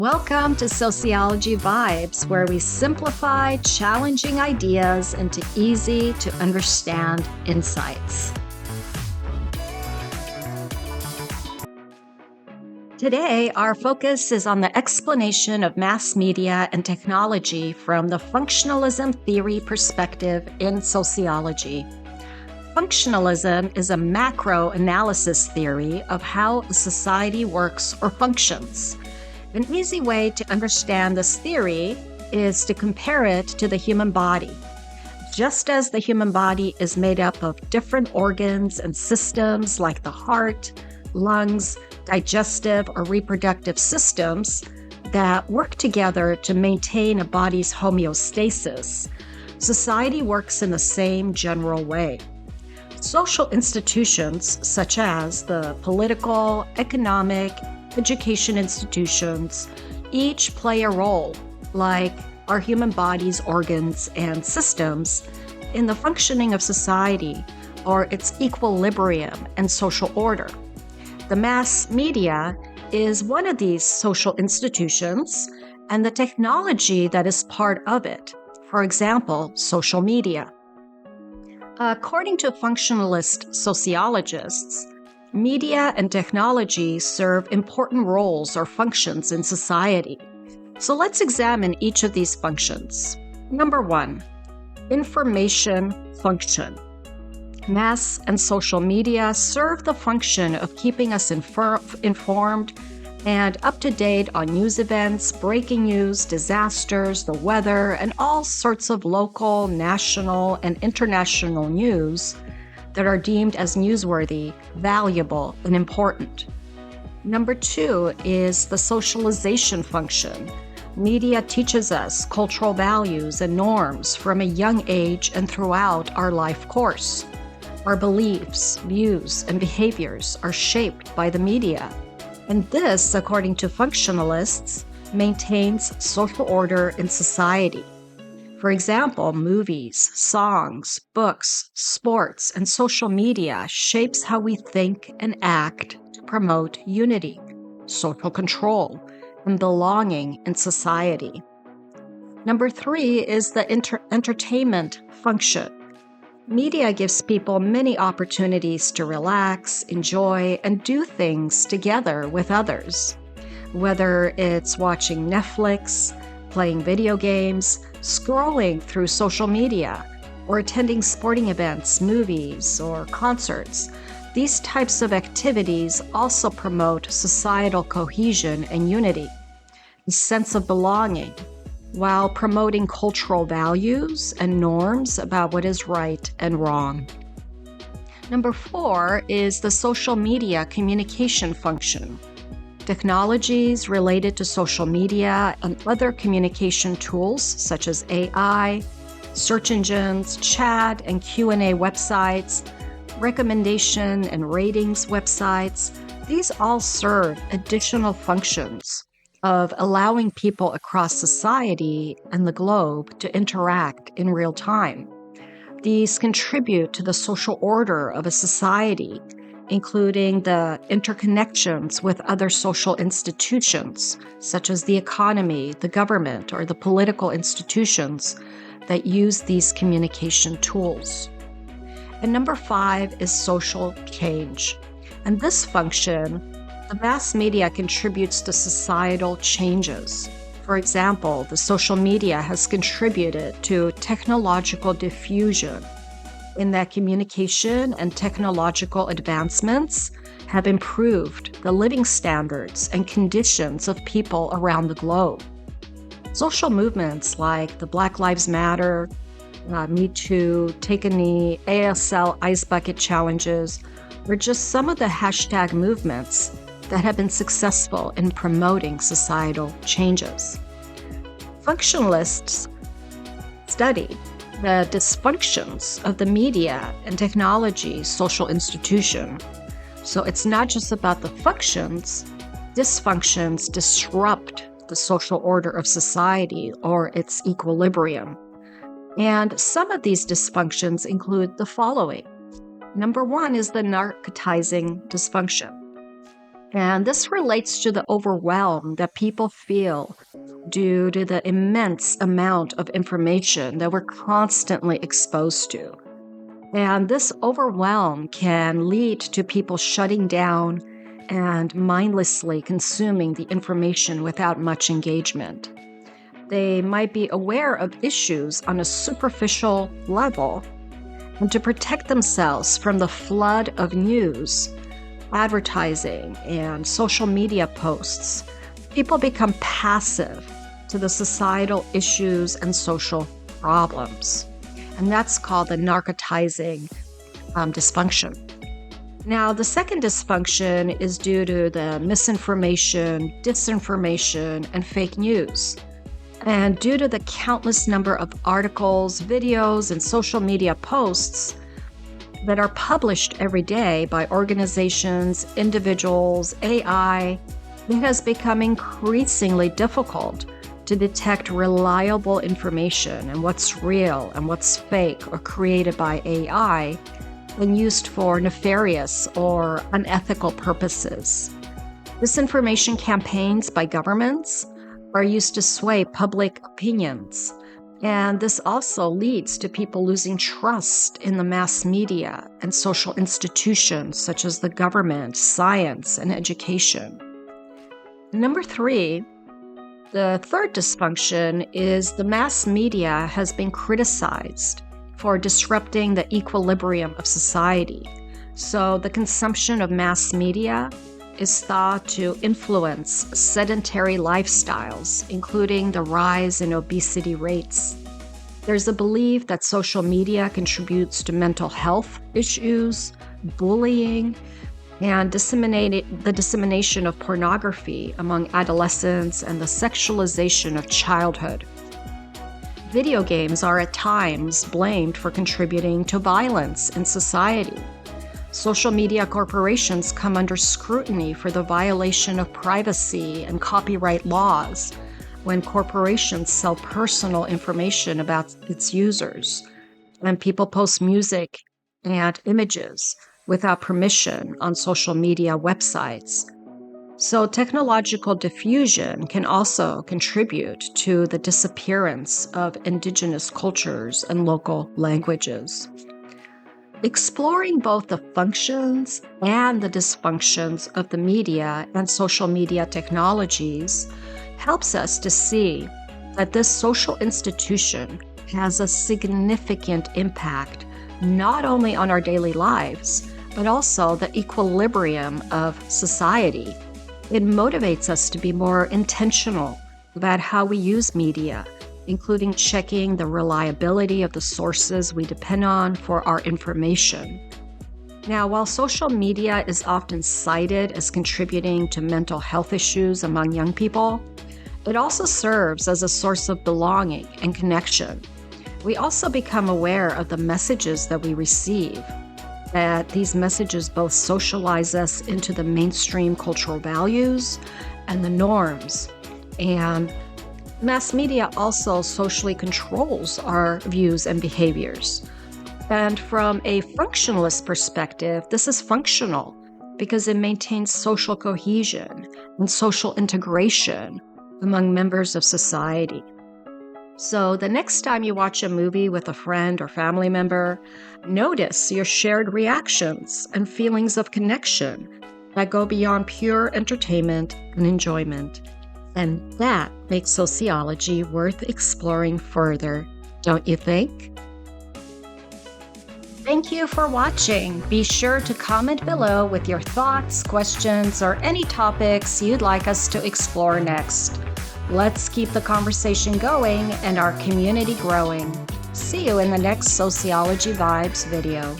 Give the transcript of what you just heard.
Welcome to Sociology Vibes, where we simplify challenging ideas into easy to understand insights. Today, our focus is on the explanation of mass media and technology from the functionalism theory perspective in sociology. Functionalism is a macro-analysis theory of how a society works or functions. An easy way to understand this theory is to compare it to the human body. Just as the human body is made up of different organs and systems like the heart, lungs, digestive or reproductive systems that work together to maintain a body's homeostasis, society works in the same general way. Social institutions such as the political, economic, education institutions each play a role, like our human body's organs and systems, in the functioning of society or its equilibrium and social order. The mass media is one of these social institutions, and the technology that is part of it, for example, social media. According to functionalist sociologists, media and technology serve important roles or functions in society. So let's examine each of these functions. Number 1, information function. Mass and social media serve the function of keeping us informed and up to date on news events, breaking news, disasters, the weather, and all sorts of local, national, and international news that are deemed as newsworthy, valuable, and important. Number 2 is the socialization function. Media teaches us cultural values and norms from a young age and throughout our life course. Our beliefs, views, and behaviors are shaped by the media. And this, according to functionalists, maintains social order in society. For example, movies, songs, books, sports, and social media shapes how we think and act to promote unity, social control, and belonging in society. Number 3 is the entertainment function. Media gives people many opportunities to relax, enjoy, and do things together with others. Whether it's watching Netflix, playing video games, scrolling through social media, or attending sporting events, movies, or concerts, these types of activities also promote societal cohesion and unity, a sense of belonging, while promoting cultural values and norms about what is right and wrong. Number 4 is the social media communication function. Technologies related to social media and other communication tools such as AI, search engines, chat and Q&A websites, recommendation and ratings websites, these all serve additional functions of allowing people across society and the globe to interact in real time. These contribute to the social order of a society, including the interconnections with other social institutions, such as the economy, the government, or the political institutions that use these communication tools. And number 5 is social change. And this function, the mass media contributes to societal changes. For example, the social media has contributed to technological diffusion, in that communication and technological advancements have improved the living standards and conditions of people around the globe. Social movements like the Black Lives Matter, Me Too, Take a Knee, ASL Ice Bucket Challenges are just some of the hashtag movements that have been successful in promoting societal changes. Functionalists study the dysfunctions of the media and technology social institution. So it's not just about the functions. Dysfunctions disrupt the social order of society or its equilibrium. And some of these dysfunctions include the following. Number 1 is the narcotizing dysfunction. And this relates to the overwhelm that people feel due to the immense amount of information that we're constantly exposed to. And this overwhelm can lead to people shutting down and mindlessly consuming the information without much engagement. They might be aware of issues on a superficial level, and to protect themselves from the flood of news, advertising, and social media posts, people become passive to the societal issues and social problems. And that's called the narcotizing dysfunction. Now, the second dysfunction is due to the misinformation, disinformation, and fake news. And due to the countless number of articles, videos, and social media posts that are published every day by organizations, individuals, AI, it has become increasingly difficult to detect reliable information and what's real and what's fake or created by AI and used for nefarious or unethical purposes. Disinformation campaigns by governments are used to sway public opinions, and this also leads to people losing trust in the mass media and social institutions such as the government, science, and education. Number 3, the third dysfunction is the mass media has been criticized for disrupting the equilibrium of society. So the consumption of mass media is thought to influence sedentary lifestyles, including the rise in obesity rates. There's a belief that social media contributes to mental health issues, bullying, and the dissemination of pornography among adolescents and the sexualization of childhood. Video games are at times blamed for contributing to violence in society. Social media corporations come under scrutiny for the violation of privacy and copyright laws when corporations sell personal information about its users, and people post music and images without permission on social media websites. So technological diffusion can also contribute to the disappearance of indigenous cultures and local languages. Exploring both the functions and the dysfunctions of the media and social media technologies helps us to see that this social institution has a significant impact not only on our daily lives, but also the equilibrium of society. It motivates us to be more intentional about how we use media, including checking the reliability of the sources we depend on for our information. Now, while social media is often cited as contributing to mental health issues among young people, it also serves as a source of belonging and connection. We also become aware of the messages that we receive, that these messages both socialize us into the mainstream cultural values and the norms. And mass media also socially controls our views and behaviors. And from a functionalist perspective, this is functional because it maintains social cohesion and social integration among members of society. So the next time you watch a movie with a friend or family member, notice your shared reactions and feelings of connection that go beyond pure entertainment and enjoyment. And that makes sociology worth exploring further, don't you think? Thank you for watching. Be sure to comment below with your thoughts, questions, or any topics you'd like us to explore next. Let's keep the conversation going and our community growing. See you in the next Sociology Vibes video.